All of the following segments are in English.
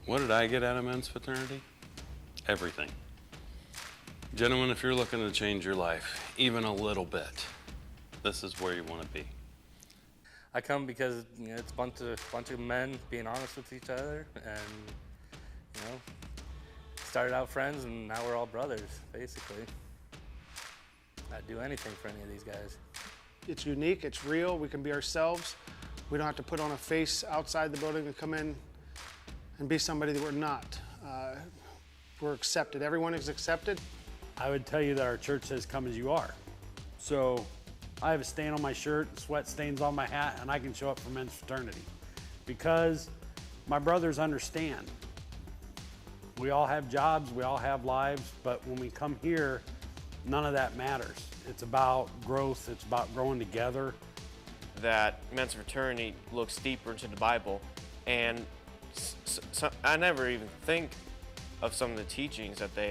What did I get out of men's fraternity? Everything. Gentlemen, if you're looking to change your life, even a little bit, this is where you want to be. I come because it's a bunch of men being honest with each other, and started out friends, and now we're all brothers, basically. I'd do anything for any of these guys. It's unique, it's real, we can be ourselves. We don't have to put on a face outside the building and come in and be somebody that we're not. We're accepted, everyone is accepted. I would tell you that our church says come as you are. So I have a stain on my shirt, sweat stains on my hat, and I can show up for men's fraternity because my brothers understand. We all have jobs, we all have lives, but when we come here, none of that matters. It's about growth, it's about growing together. That men's fraternity looks deeper into the Bible, and I never even think of some of the teachings that they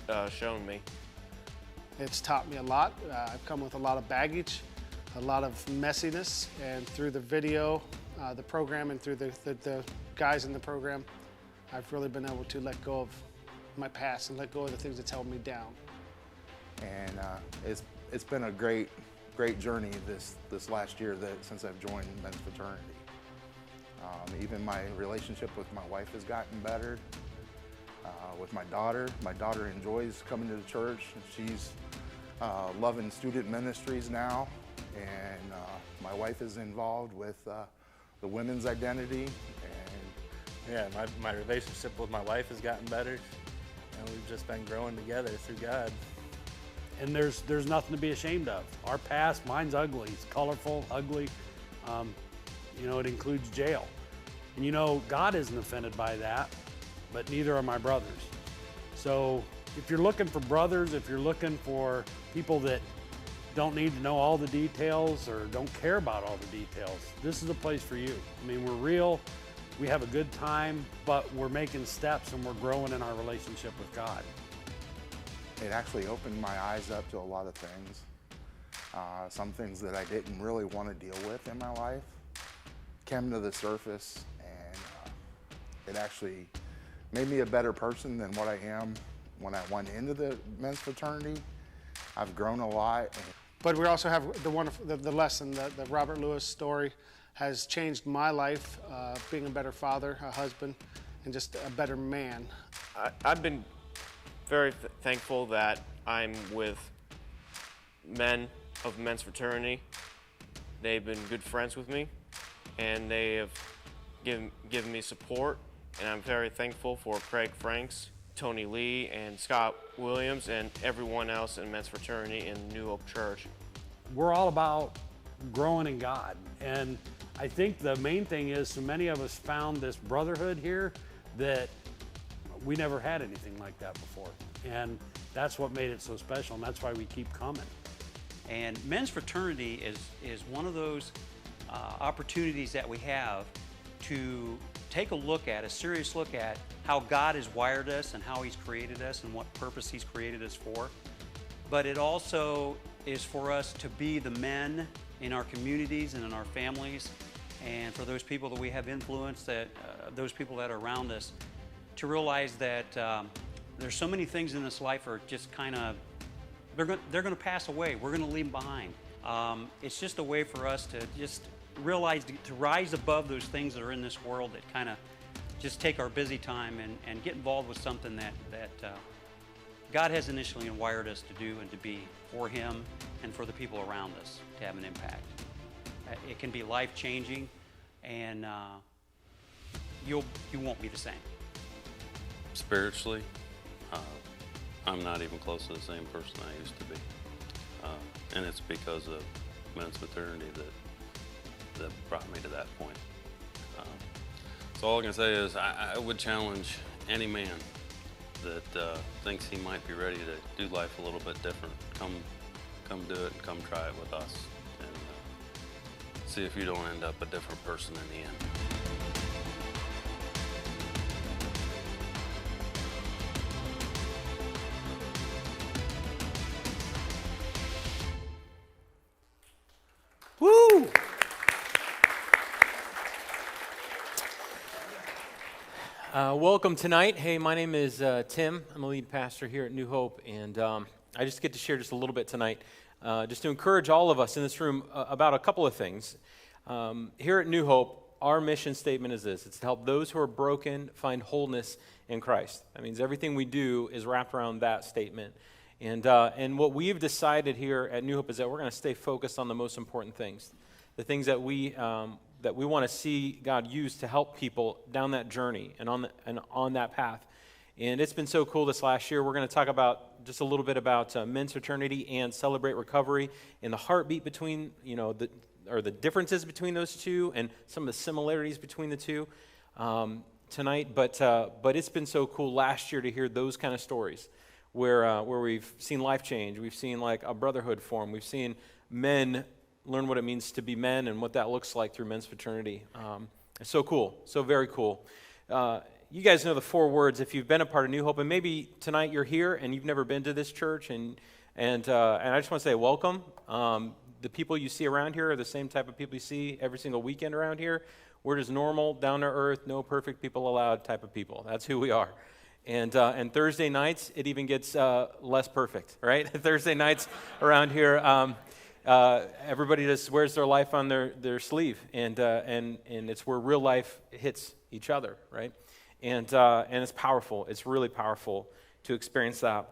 have shown me. It's taught me a lot. I've come with a lot of baggage, a lot of messiness, and through the video, the program, and through the guys in the program, I've really been able to let go of my past and let go of the things that's held me down. And it's been a great journey this last year since I've joined men's fraternity. Even my relationship with my wife has gotten better. With my daughter enjoys coming to the church. She's loving student ministries now, and my wife is involved with the women's identity. And Yeah, my relationship with my wife has gotten better, and we've just been growing together through God. And there's nothing to be ashamed of. Our past, mine's ugly, it's colorful, ugly. It includes jail. And God isn't offended by that, but neither are my brothers. So if you're looking for brothers, if you're looking for people that don't need to know all the details or don't care about all the details, this is a place for you. I mean, we're real, we have a good time, but we're making steps and we're growing in our relationship with God. it actually opened my eyes up to a lot of things. Some things that I didn't really want to deal with in my life came to the surface, and it actually made me a better person than what I am when I went into the men's fraternity. I've grown a lot. But we also have the lesson, the Robert Lewis story has changed my life, being a better father, a husband, and just a better man. I've been very thankful that I'm with men of men's fraternity. They've been good friends with me, and they have given me support, and I'm very thankful for Craig Franks, Tony Lee, and Scott Williams, and everyone else in men's fraternity in New Hope Church. We're all about growing in God, and I think the main thing is so many of us found this brotherhood here that we never had anything like that before, and that's what made it so special, and that's why we keep coming. And men's fraternity is one of those opportunities that we have to take a serious look at how God has wired us and how He's created us and what purpose He's created us for. But it also is for us to be the men in our communities and in our families, and for those people that we have influence, that those people that are around us, to realize that there's so many things in this life are just kind of, they're going to pass away. We're going to leave them behind. It's just a way for us to just realize, to rise above those things that are in this world that kind of just take our busy time and get involved with something that God has initially wired us to do and to be for Him and for the people around us to have an impact. It can be life-changing, and you won't be the same. Spiritually, I'm not even close to the same person I used to be. And it's because of men's fraternity that brought me to that point. So all I can say is I would challenge any man that thinks he might be ready to do life a little bit different. Come do it and come try it with us, and see if you don't end up a different person in the end. Woo! Welcome tonight. Hey, my name is Tim. I'm the lead pastor here at New Hope, and I just get to share just a little bit tonight, just to encourage all of us in this room about a couple of things. Here at New Hope, our mission statement is this: it's to help those who are broken find wholeness in Christ. That means everything we do is wrapped around that statement. And what we've decided here at New Hope is that we're going to stay focused on the most important things, the things that we want to see God use to help people down that journey and on that path. And it's been so cool this last year. We're going to talk about just a little bit about men's fraternity and Celebrate Recovery and the heartbeat between, the differences between those two and some of the similarities between the two tonight. But it's been so cool last year to hear those kind of stories where we've seen life change. We've seen like a brotherhood form. We've seen men learn what it means to be men and what that looks like through men's fraternity. It's so cool, so very cool. You guys know the 4 words if you've been a part of New Hope, and maybe tonight you're here and you've never been to this church, and I just want to say welcome. The people you see around here are the same type of people you see every single weekend around here. We're just normal, down to earth, no perfect people allowed type of people. That's who we are. And Thursday nights, it even gets less perfect, right? Thursday nights around here, everybody just wears their life on their sleeve, and it's where real life hits each other, right? And it's powerful. It's really powerful to experience that.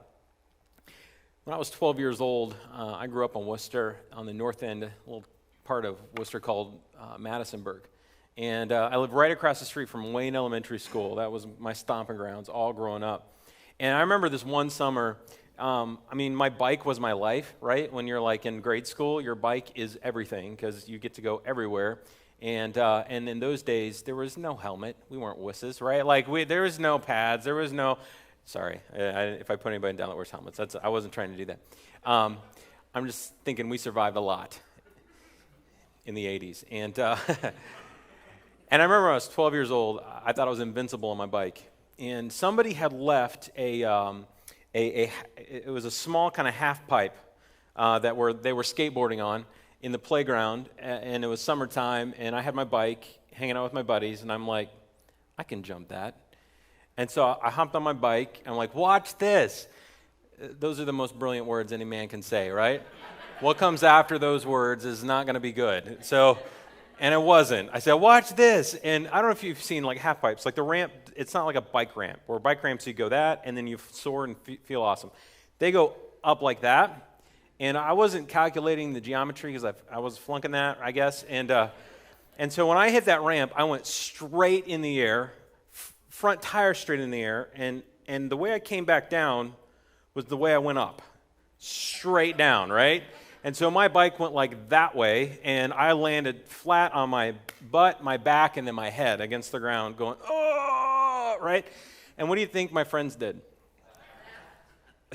When I was 12 years old, I grew up in Worcester, on the north end, a little part of Worcester called Madisonburg. And I lived right across the street from Wayne Elementary School. That was my stomping grounds all growing up. And I remember this one summer, my bike was my life, right? When you're like in grade school, your bike is everything because you get to go everywhere. And in those days, there was no helmet. We weren't wusses, right? There was no pads. There was no, sorry, if I put anybody down that wears helmets, I wasn't trying to do that. I'm just thinking we survived a lot in the 80s. And I remember when I was 12 years old, I thought I was invincible on my bike. And somebody had left it was a small kind of half pipe that they were skateboarding on in the playground, and it was summertime, and I had my bike hanging out with my buddies, and I'm like, I can jump that. And so I hopped on my bike, and I'm like, watch this. Those are the most brilliant words any man can say, right? What comes after those words is not going to be good. And it wasn't. I said, watch this. And I don't know if you've seen like half pipes. Like the ramp, it's not like a bike ramp. Where bike ramps, you go that, and then you soar and feel awesome. They go up like that. And I wasn't calculating the geometry because I was flunking that, I guess. And so when I hit that ramp, I went straight in the air, front tire straight in the air. And the way I came back down was the way I went up. Straight down, right? And so my bike went like that way, and I landed flat on my butt, my back, and then my head against the ground going, oh, right? And what do you think my friends did?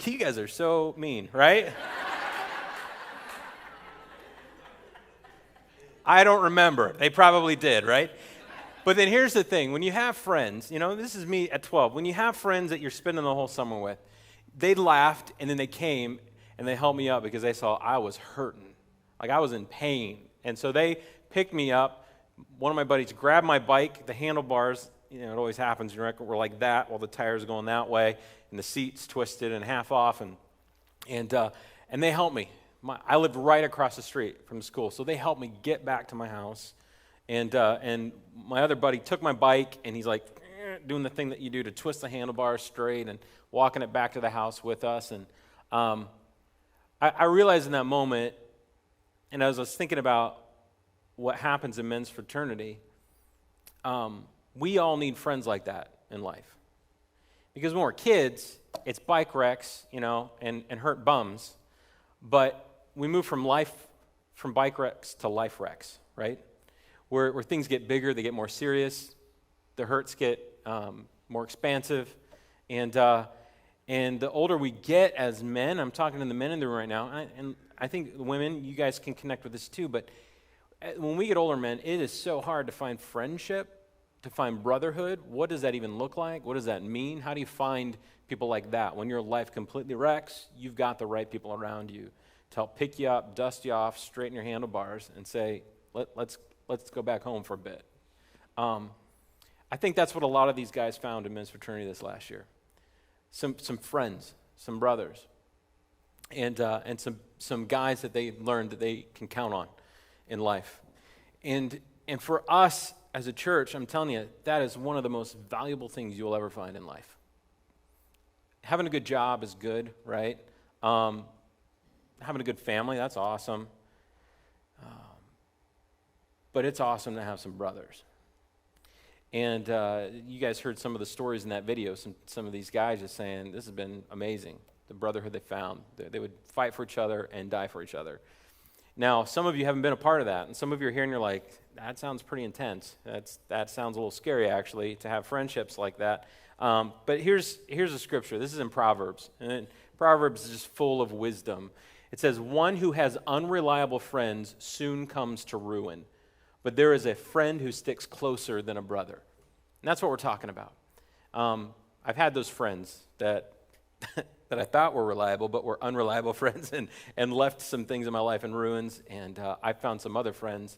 You guys are so mean, right? I don't remember. They probably did, right? But then here's the thing. When you have friends, this is me at 12. When you have friends that you're spending the whole summer with, they laughed, and then they came, and they helped me up because they saw I was hurting. Like I was in pain. And so they picked me up. One of my buddies grabbed my bike, the handlebars, it always happens, we're like that while the tires are going that way, and the seat's twisted and half off, and they helped me. I lived right across the street from the school, so they helped me get back to my house. And my other buddy took my bike, and he's like doing the thing that you do to twist the handlebars straight and walking it back to the house with us. And I realized in that moment, and as I was thinking about what happens in men's fraternity, we all need friends like that in life. Because when we're kids, it's bike wrecks, and hurt bums. But we move from bike wrecks to life wrecks, right? Where things get bigger, they get more serious, the hurts get more expansive, and the older we get as men, I'm talking to the men in the room right now, and I think women, you guys can connect with this too, but when we get older men, it is so hard to find friendship, to find brotherhood. What does that even look like? What does that mean? How do you find people like that? When your life completely wrecks, you've got the right people around you to help pick you up, dust you off, straighten your handlebars, and say, let's go back home for a bit. I think that's what a lot of these guys found in men's fraternity this last year. Some friends, some brothers, and some guys that they learned that they can count on in life. And for us as a church, I'm telling you, that is one of the most valuable things you'll ever find in life. Having a good job is good, right? Having a good family, that's awesome. But it's awesome to have some brothers. And you guys heard some of the stories in that video. Some of these guys just saying, this has been amazing, the brotherhood they found. They would fight for each other and die for each other. Now, some of you haven't been a part of that, and some of you are here and you're like, that sounds pretty intense. That sounds a little scary, actually, to have friendships like that. But here's a scripture. This is in Proverbs. And Proverbs is just full of wisdom. It says, one who has unreliable friends soon comes to ruin, but there is a friend who sticks closer than a brother. And that's what we're talking about. I've had those friends that that I thought were reliable, but were unreliable friends and left some things in my life in ruins. And I found some other friends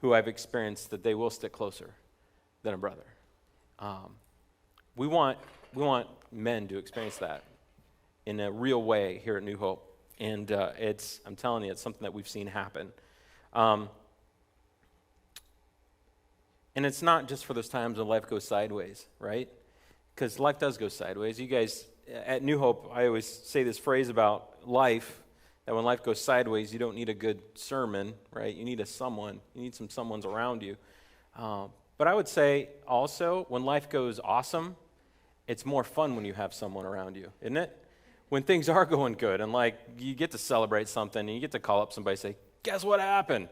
who I've experienced that they will stick closer than a brother. We want men to experience that in a real way here at New Hope. And I'm telling you, it's something that we've seen happen. And it's not just for those times when life goes sideways, right? Because life does go sideways. You guys, at New Hope, I always say this phrase about life, that when life goes sideways, you don't need a good sermon, right? You need someone. You need some someone's around you. But I would say also, when life goes awesome, it's more fun when you have someone around you, isn't it? When things are going good and like you get to celebrate something and you get to call up somebody and say, guess what happened?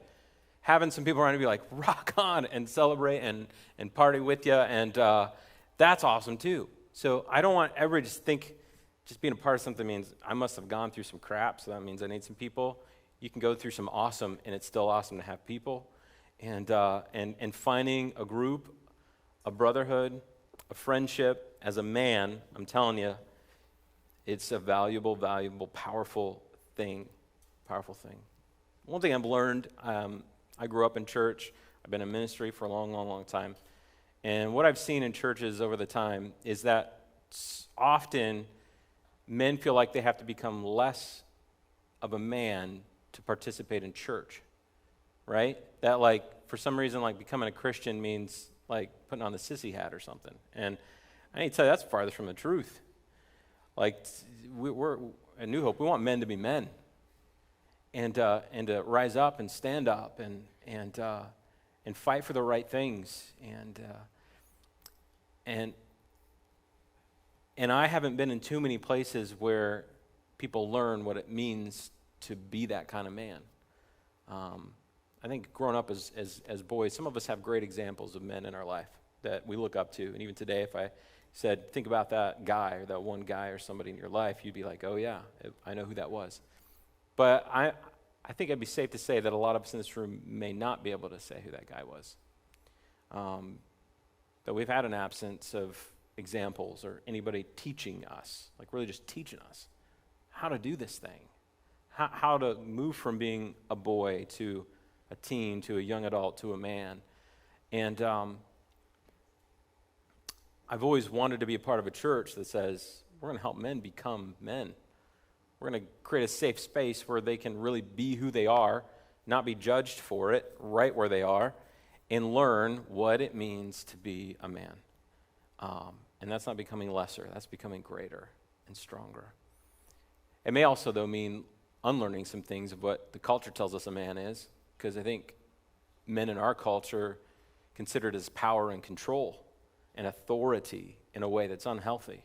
Having some people around you be like, rock on, and celebrate and party with you, and that's awesome too. So I don't want everybody to think just being a part of something means I must have gone through some crap, so that means I need some people. You can go through some awesome, and it's still awesome to have people. And finding a group, a brotherhood, a friendship as a man, I'm telling you, it's a valuable, powerful thing. Powerful thing. One thing I've learned, I grew up in church. I've been in ministry for a long time. And what I've seen in churches over the time is that often men feel like they have to become less of a man to participate in church, right? That like, for some reason, like becoming a Christian means like putting on the sissy hat or something. And I need to tell you, that's farthest from the truth. Like, we're at New Hope, we want men to be men. And to rise up and stand up and fight for the right things. And I haven't been in too many places where people learn what it means to be that kind of man. I think growing up as boys, some of us have great examples of men in our life that we look up to. And even today, if I said, think about that guy or that one guy or somebody in your life, you'd be like, oh yeah, I know who that was. But I think it'd be safe to say that a lot of us in this room may not be able to say who that guy was. That we've had an absence of examples or anybody teaching us, like really just teaching us how to do this thing, how to move from being a boy to a teen to a young adult to a man. And I've always wanted to be a part of a church that says, we're going to help men become men. We're going to create a safe space where they can really be who they are, not be judged for it, right where they are, and learn what it means to be a man. And that's not becoming lesser, that's becoming greater and stronger. It may also, though, mean unlearning some things of what the culture tells us a man is, because I think men in our culture consider it as power and control and authority in a way that's unhealthy.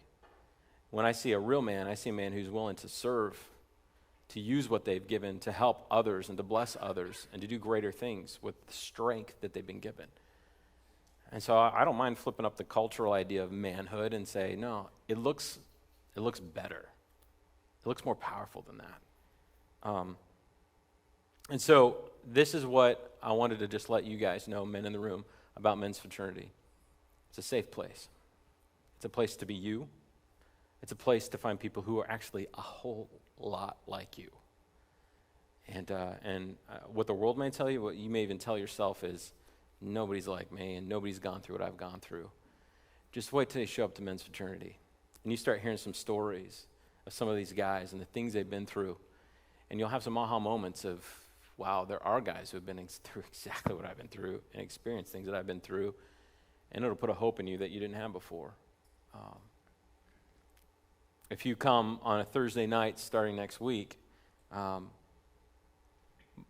When I see a real man, I see a man who's willing to serve, to use what they've given to help others and to bless others and to do greater things with the strength that they've been given. And so I don't mind flipping up the cultural idea of manhood and say, no, it looks better. It looks more powerful than that. And so this is what I wanted to just let you guys know, men in the room, about men's fraternity. It's a safe place. It's a place to be you. It's a place to find people who are actually a whole lot like you. And what the world may tell you, what you may even tell yourself is, nobody's like me, and nobody's gone through what I've gone through. just wait till you show up to men's fraternity and you start hearing some stories of some of these guys and the things they've been through. And you'll have some aha moments of, wow, there are guys who have been through exactly what I've been through and experienced things that I've been through. And it'll put a hope in you that you didn't have before. If you come on a Thursday night starting next week,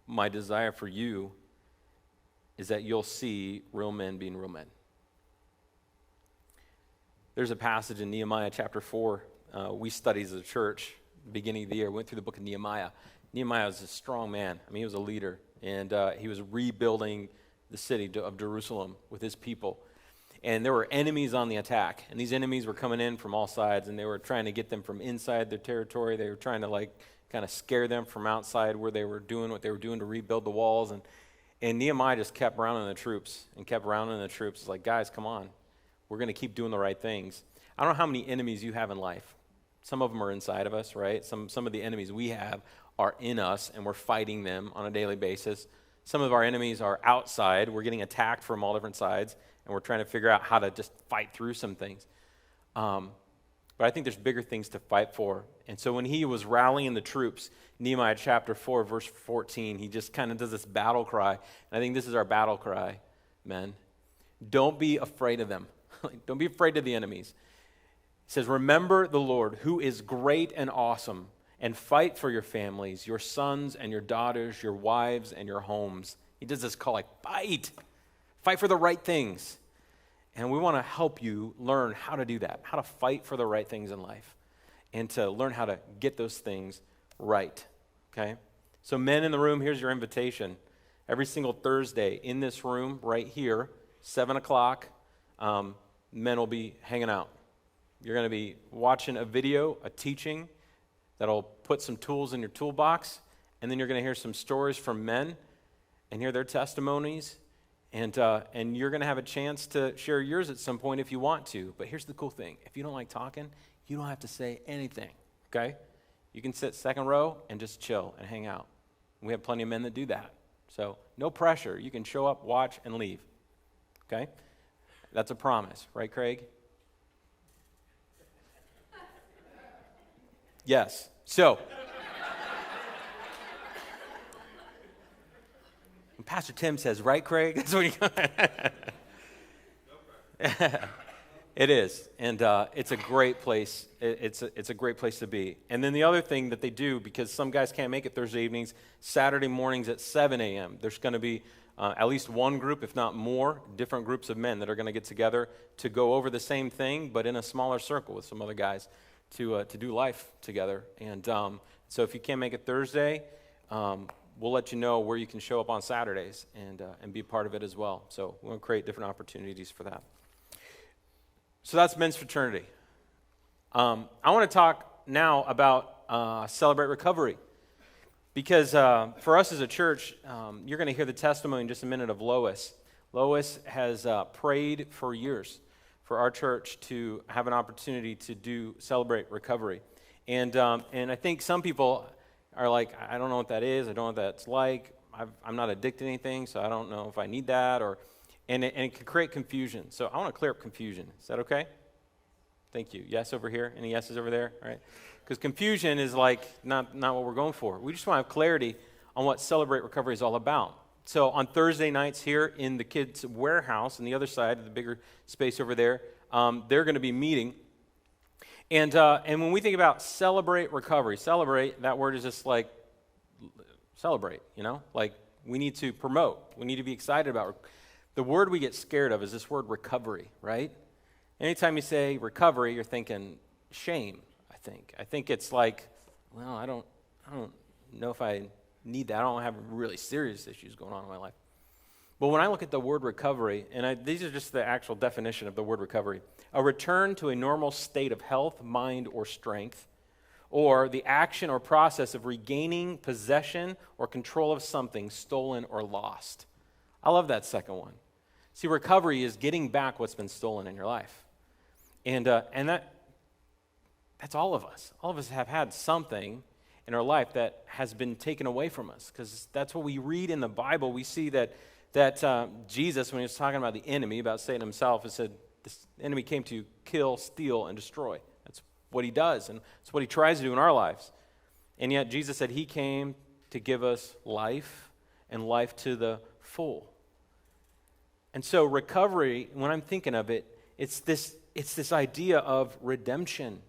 my desire for you is that you'll see real men being real men. There's a passage in Nehemiah chapter 4. We studied as a church beginning of the year, went through the book of Nehemiah. Nehemiah was a strong man. I mean, he was a leader, and he was rebuilding the city of Jerusalem with his people. And there were enemies on the attack, and these enemies were coming in from all sides, and they were trying to get them from inside their territory. They were trying to kind of scare them from outside where they were doing what they were doing to rebuild the walls. And Nehemiah just kept rounding the troops and kept rounding the troops. It's like, guys, come on. We're going to keep doing the right things. I don't know how many enemies you have in life. Some of them are inside of us, right? Some of the enemies we have are in us, and we're fighting them on a daily basis. Some of our enemies are outside. We're getting attacked from all different sides, and we're trying to figure out how to just fight through some things. But I think there's bigger things to fight for. And so when he was rallying the troops, Nehemiah chapter 4, verse 14, he just kind of does this battle cry. And I think this is our battle cry, men. Don't be afraid of them. Don't be afraid of the enemies. He says, remember the Lord, who is great and awesome, and fight for your families, your sons and your daughters, your wives and your homes. He does this call like, fight. Fight for the right things. And we want to help you learn how to do that, how to fight for the right things in life, and to learn how to get those things right, okay? So men in the room, here's your invitation. Every single Thursday in this room right here, 7 o'clock, men will be hanging out. You're going to be watching a video, a teaching that'll put some tools in your toolbox, and then you're going to hear some stories from men and hear their testimonies, and you're going to have a chance to share yours at some point if you want to. But here's the cool thing. If you don't like talking, you don't have to say anything, okay? You can sit second row and just chill and hang out. We have plenty of men that do that. So no pressure. You can show up, watch, and leave, okay? That's a promise, right, Craig? Yes. So, when Pastor Tim says, right, Craig? That's what It is, and it's a great place. It's a great place to be. And then the other thing that they do, because some guys can't make it Thursday evenings, Saturday mornings at 7 a.m., there's going to be at least one group, if not more, different groups of men that are going to get together to go over the same thing, but in a smaller circle with some other guys to do life together. And so if you can't make it Thursday, we'll let you know where you can show up on Saturdays and be part of it as well. So we'll create different opportunities for that. So that's men's fraternity. I want to talk now about Celebrate Recovery. Because for us as a church, you're going to hear the testimony in just a minute of Lois. Lois has prayed for years for our church to have an opportunity to Celebrate Recovery. And I think some people are like, I don't know what that is. I don't know what that's like. I'm not addicted to anything, so I don't know if I need that. And it can create confusion. So I want to clear up confusion. Is that okay? Thank you. Yes over here. Any yeses over there? All right. Because confusion is like not what we're going for. We just want to have clarity on what Celebrate Recovery is all about. So on Thursday nights here in the kids' warehouse on the other side of the bigger space over there, they're going to be meeting. And when we think about Celebrate Recovery, celebrate, that word is just like celebrate, like we need to promote. We need to be excited about. The word we get scared of is this word recovery, right? Anytime you say recovery, you're thinking shame, I think. I think it's like, well, I don't know if I need that. I don't have really serious issues going on in my life. But when I look at the word recovery, and these are just the actual definition of the word recovery, a return to a normal state of health, mind, or strength, or the action or process of regaining possession or control of something stolen or lost. I love that second one. See, recovery is getting back what's been stolen in your life. And that's all of us. All of us have had something in our life that has been taken away from us, because that's what we read in the Bible. We see that Jesus, when he was talking about the enemy, about Satan himself, he said, The enemy came to kill, steal, and destroy. That's what he does, and it's what he tries to do in our lives. And yet Jesus said he came to give us life, and life to the full. And so recovery, when I'm thinking of it, it's this idea of redemption.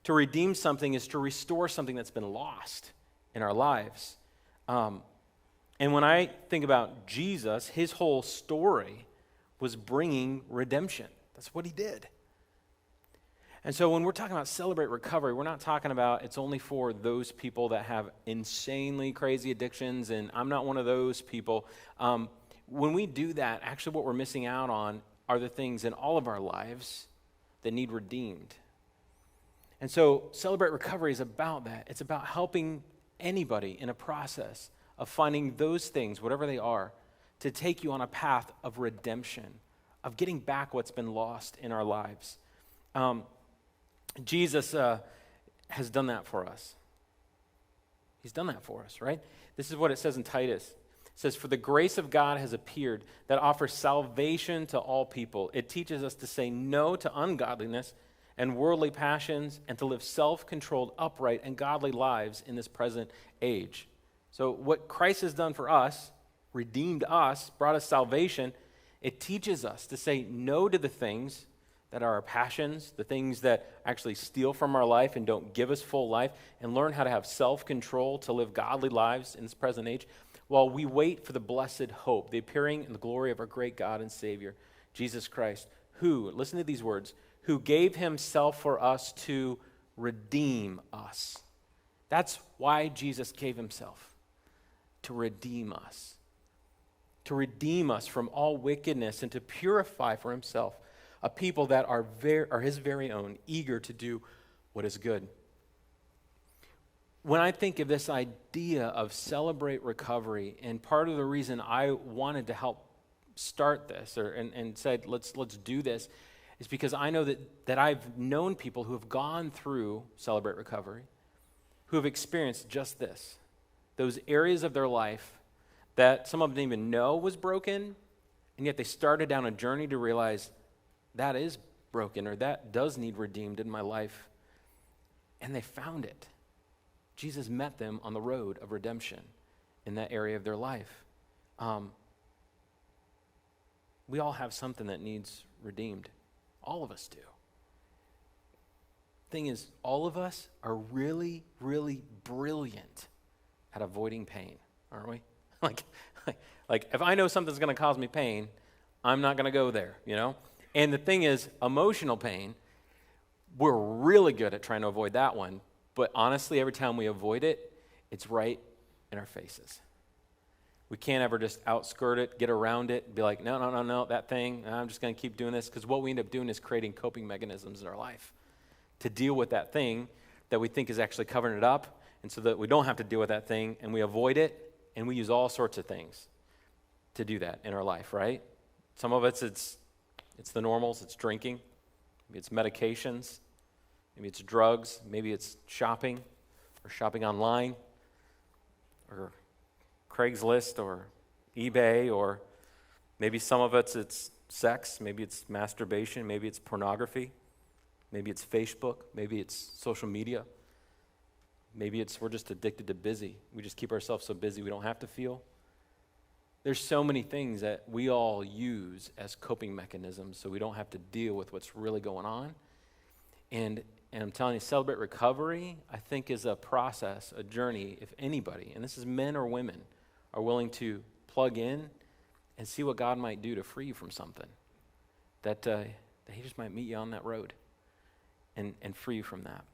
To redeem something is to restore something that's been lost in our lives. And when I think about Jesus, his whole story was bringing redemption. That's what he did. And so when we're talking about celebrate recovery, we're not talking about it's only for those people that have insanely crazy addictions, and I'm not one of those people. When we do that, actually what we're missing out on are the things in all of our lives that need redeemed. And so celebrate recovery is about that. It's about helping anybody in a process of finding those things, whatever they are, to take you on a path of redemption, of getting back what's been lost in our lives. Jesus has done that for us. He's done that for us, right? This is what it says in Titus. It says, "For the grace of God has appeared that offers salvation to all people. It teaches us to say no to ungodliness and worldly passions and to live self-controlled, upright, and godly lives in this present age." So what Christ has done for us, redeemed us, brought us salvation, it teaches us to say no to the things that are our passions, the things that actually steal from our life and don't give us full life, and learn how to have self-control to live godly lives in this present age, while we wait for the blessed hope, the appearing in the glory of our great God and Savior, Jesus Christ, who, listen to these words, who gave himself for us to redeem us. That's why Jesus gave himself, to redeem us. To redeem us from all wickedness and to purify for himself a people that are his very own, eager to do what is good. When I think of this idea of celebrate recovery, and part of the reason I wanted to help start this and said, let's do this, is because I know that I've known people who have gone through celebrate recovery, who have experienced just this, those areas of their life that some of them didn't even know was broken, and yet they started down a journey to realize that is broken or that does need redeemed in my life, and they found it. Jesus met them on the road of redemption in that area of their life. We all have something that needs redeemed. All of us do. Thing is, all of us are really, really brilliant at avoiding pain, aren't we? Like if I know something's going to cause me pain, I'm not going to go there, you know? And the thing is, emotional pain, we're really good at trying to avoid that one. But honestly, every time we avoid it, it's right in our faces. We can't ever just outskirt it, get around it, be like, no, that thing, I'm just going to keep doing this. Because what we end up doing is creating coping mechanisms in our life to deal with that thing that we think is actually covering it up, and so that we don't have to deal with that thing, and we avoid it, and we use all sorts of things to do that in our life, right? Some of it's the normals, it's drinking, maybe it's medications, maybe it's drugs, maybe it's shopping or shopping online or Craigslist or eBay, or maybe some of it's sex, maybe it's masturbation, maybe it's pornography, maybe it's Facebook, maybe it's social media, maybe we're just addicted to busy. We just keep ourselves so busy we don't have to feel. There's so many things that we all use as coping mechanisms so we don't have to deal with what's really going on. And I'm telling you, celebrate recovery, I think, is a process, a journey, if anybody, and this is men or women, are willing to plug in and see what God might do to free you from something, that he just might meet you on that road and free you from that.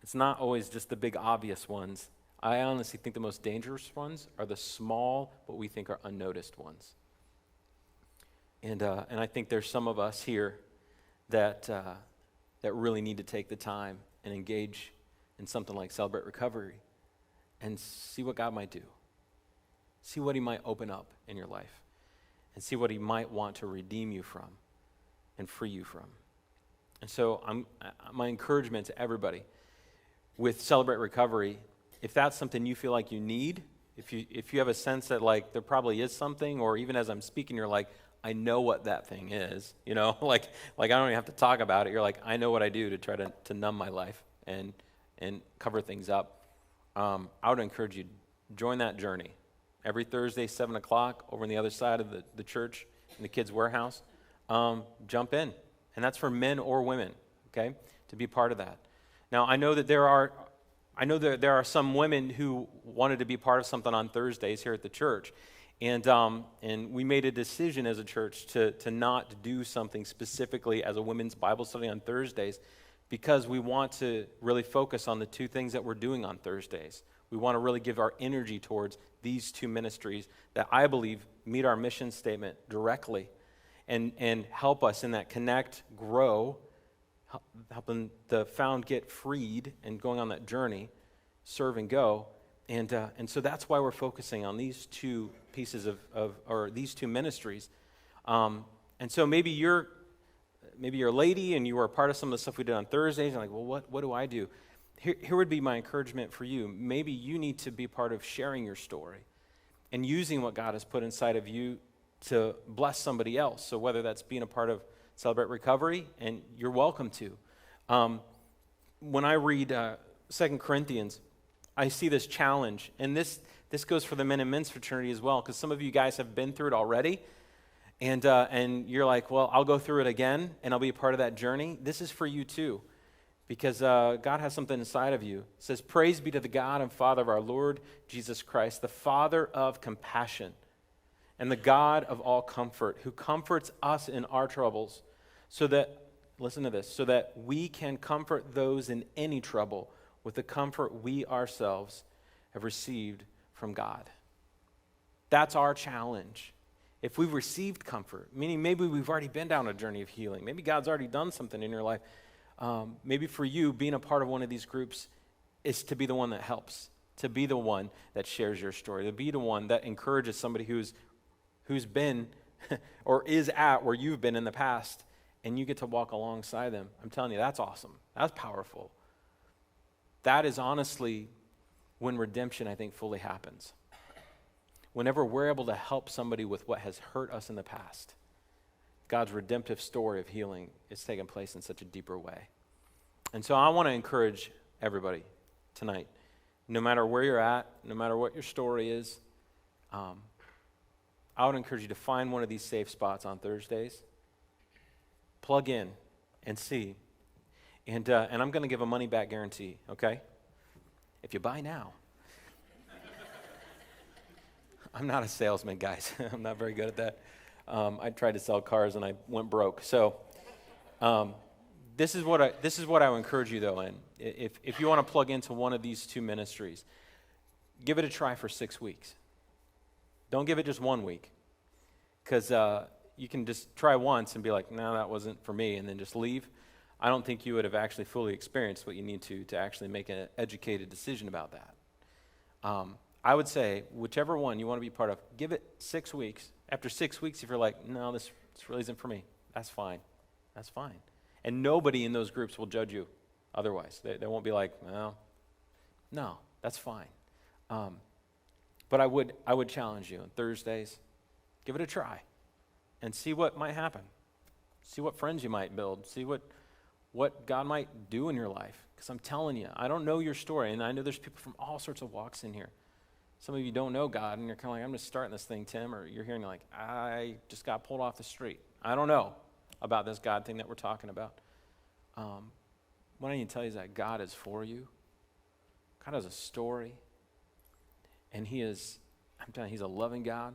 It's not always just the big obvious ones. I honestly think the most dangerous ones are the small, what we think are unnoticed ones. And I think there's some of us here that really need to take the time and engage in something like Celebrate Recovery and see what God might do. See what he might open up in your life and see what he might want to redeem you from and free you from. And so my encouragement to everybody with Celebrate Recovery, if that's something you feel like you need, if you have a sense that like there probably is something, or even as I'm speaking, you're like, I know what that thing is, you know, like I don't even have to talk about it. You're like, I know what I do to try to numb my life and cover things up. I would encourage you, join that journey. Every Thursday, 7 o'clock, over on the other side of the church in the kids' warehouse, jump in. And that's for men or women, okay, to be part of that. Now, I know that there are some women who wanted to be part of something on Thursdays here at the church. And we made a decision as a church to not do something specifically as a women's Bible study on Thursdays, because we want to really focus on the two things that we're doing on Thursdays. We want to really give our energy towards these two ministries that I believe meet our mission statement directly and help us in that connect, grow, helping the found get freed and going on that journey, serve and go. And so that's why we're focusing on these two pieces or these two ministries. And so maybe you're a lady and you were a part of some of the stuff we did on Thursdays, and like, well, what do I do? Here would be my encouragement for you. Maybe you need to be part of sharing your story and using what God has put inside of you to bless somebody else. So whether that's being a part of Celebrate Recovery, and you're welcome to. When I read 2 Corinthians, I see this challenge, and this goes for the men and men's fraternity as well, because some of you guys have been through it already, and you're like, well, I'll go through it again, and I'll be a part of that journey. This is for you too, because God has something inside of you. It says, praise be to the God and Father of our Lord Jesus Christ, the Father of compassion and the God of all comfort, who comforts us in our troubles, so that, listen to this, so that we can comfort those in any trouble with the comfort we ourselves have received from God. That's our challenge. If we've received comfort, meaning maybe we've already been down a journey of healing, maybe God's already done something in your life, maybe for you, being a part of one of these groups is to be the one that helps, to be the one that shares your story, to be the one that encourages somebody who's been or is at where you've been in the past, and you get to walk alongside them. I'm telling you, that's awesome. That's powerful. That is honestly when redemption, I think, fully happens. Whenever we're able to help somebody with what has hurt us in the past, God's redemptive story of healing is taking place in such a deeper way. And so I want to encourage everybody tonight, no matter where you're at, no matter what your story is, I would encourage you to find one of these safe spots on Thursdays, plug in and see. And I'm going to give a money-back guarantee, okay? If you buy now. I'm not a salesman, guys. I'm not very good at that. I tried to sell cars and I went broke. So this is what I would encourage you, though, in. If you want to plug into one of these two ministries, give it a try for 6 weeks. Don't give it just 1 week, because you can just try once and be like, no, that wasn't for me, and then just leave. I don't think you would have actually fully experienced what you need to actually make an educated decision about that. I would say, whichever one you want to be part of, give it 6 weeks. After 6 weeks, if you're like, no, this really isn't for me, that's fine. That's fine. And nobody in those groups will judge you otherwise. They won't be like, well, no, that's fine. But I would challenge you on Thursdays, give it a try and see what might happen. See what friends you might build. See what God might do in your life. Because I'm telling you, I don't know your story, and I know there's people from all sorts of walks in here. Some of you don't know God, and you're kind of like, I'm just starting this thing, Tim, or you're hearing like, I just got pulled off the street. I don't know about this God thing that we're talking about. What I need to tell you is that God is for you. God has a story. And I'm telling you, he's a loving God.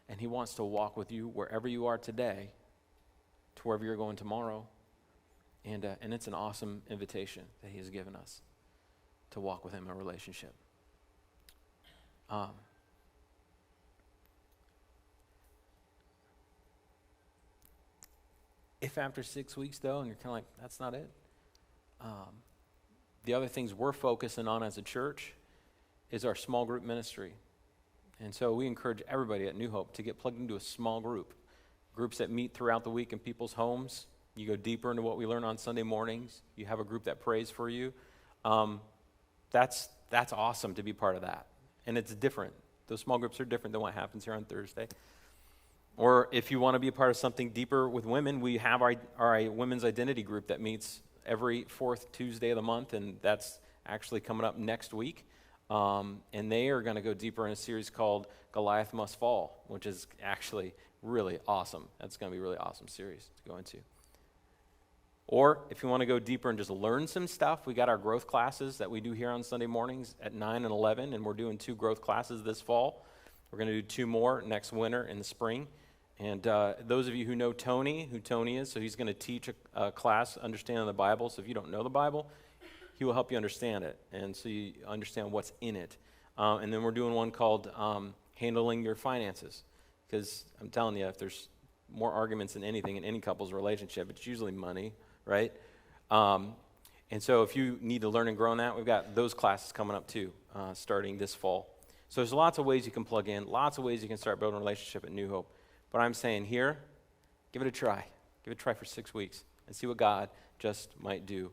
And he wants to walk with you wherever you are today to wherever you're going tomorrow. And it's an awesome invitation that he has given us to walk with him in a relationship. If after 6 weeks, though, and you're kind of like, that's not it, the other things we're focusing on as a church is our small group ministry. And so we encourage everybody at New Hope to get plugged into a small group, groups that meet throughout the week in people's homes. You go deeper into what we learn on Sunday mornings. You have a group that prays for you. That's awesome to be part of that. And it's different. Those small groups are different than what happens here on Thursday. Or if you want to be a part of something deeper with women, we have our women's identity group that meets every fourth Tuesday of the month, and that's actually coming up next week. And they are going to go deeper in a series called Goliath Must Fall, which is actually really awesome. That's going to be a really awesome series to go into. Or if you want to go deeper and just learn some stuff, we got our growth classes that we do here on Sunday mornings at 9 and 11, and we're doing 2 growth classes this fall. We're going to do 2 more next winter in the spring. And those of you who know Tony, who Tony is, so he's going to teach a class understanding the Bible. So if you don't know the Bible, he will help you understand it, and so you understand what's in it. And then we're doing one called Handling Your Finances, because I'm telling you, if there's more arguments than anything in any couple's relationship, it's usually money, right? And so if you need to learn and grow in that, we've got those classes coming up too, starting this fall. So there's lots of ways you can plug in, lots of ways you can start building a relationship at New Hope. But I'm saying here, give it a try. Give it a try for 6 weeks and see what God just might do.